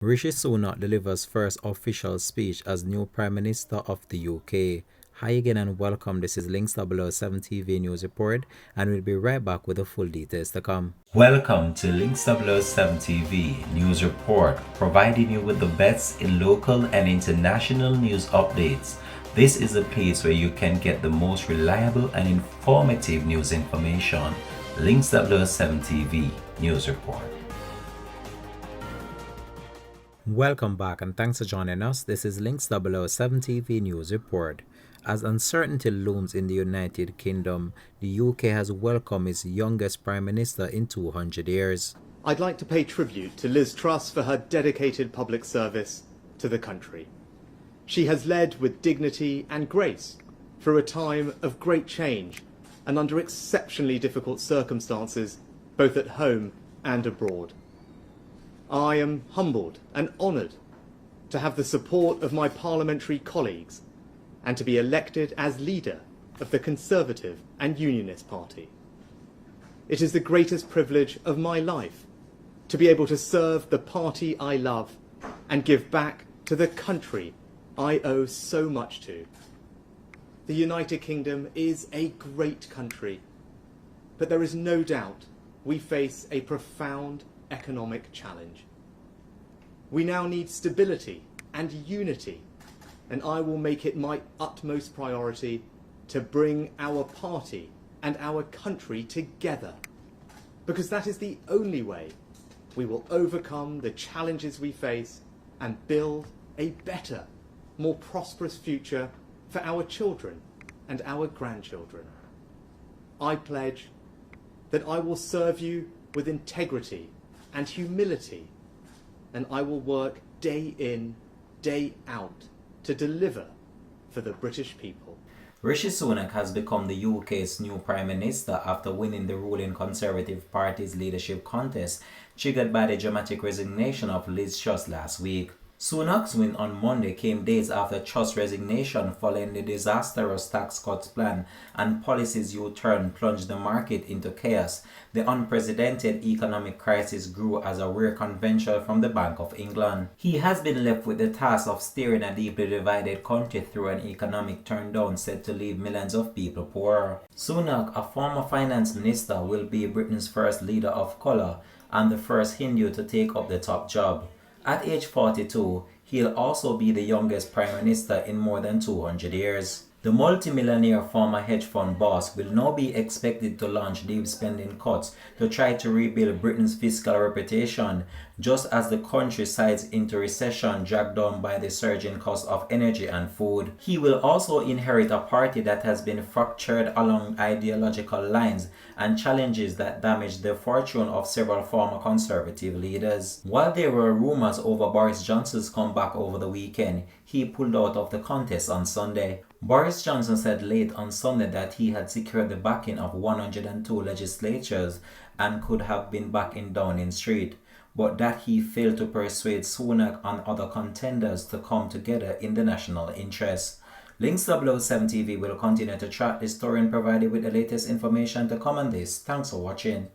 Rishi Sunak delivers first official speech as new Prime Minister of the UK. Hi again and welcome. This is Links 007 TV News Report, and we'll be right back with the full details to come. Welcome to Links 007 TV News Report, providing you with the best in local and international news updates. This is a place where you can get the most reliable and informative news information. Links 007 TV News Report. Welcome back and thanks for joining us. This is Links 007 TV News Report. As uncertainty looms in the United Kingdom, the UK has welcomed its youngest Prime Minister in 200 years. I'd like to pay tribute to Liz Truss for her dedicated public service to the country. She has led with dignity and grace through a time of great change and under exceptionally difficult circumstances, both at home and abroad. I am humbled and honoured to have the support of my parliamentary colleagues and to be elected as leader of the Conservative and Unionist Party. It is the greatest privilege of my life to be able to serve the party I love and give back to the country I owe so much to. The United Kingdom is a great country, but there is no doubt we face a profound economic challenge. We now need stability and unity, and I will make it my utmost priority to bring our party and our country together, because that is the only way we will overcome the challenges we face and build a better, more prosperous future for our children and our grandchildren. I pledge that I will serve you with integrity and humility, and I will work day in, day out to deliver for the British people. Rishi Sunak has become the UK's new Prime Minister after winning the ruling Conservative Party's leadership contest, triggered by the dramatic resignation of Liz Truss last week. Sunak's win on Monday came days after Truss' resignation following the disastrous tax cuts plan and policies U-turn plunged the market into chaos. The unprecedented economic crisis grew as a rare convention from the Bank of England. He has been left with the task of steering a deeply divided country through an economic turndown set to leave millions of people poorer. Sunak, a former finance minister, will be Britain's first leader of colour and the first Hindu to take up the top job. At age 42, he'll also be the youngest Prime Minister in more than 200 years. The multimillionaire former hedge fund boss will now be expected to launch deep spending cuts to try to rebuild Britain's fiscal reputation, just as the country slides into recession dragged down by the surging cost of energy and food. He will also inherit a party that has been fractured along ideological lines and challenges that damaged the fortune of several former Conservative leaders. While there were rumors over Boris Johnson's comeback over the weekend, he pulled out of the contest on Sunday. Boris Johnson said late on Sunday that he had secured the backing of 102 legislatures and could have been back in Downing Street, but that he failed to persuade Sunak and other contenders to come together in the national interest. Links 007 TV will continue to track this story and provide you with the latest information to come on this. Thanks for watching.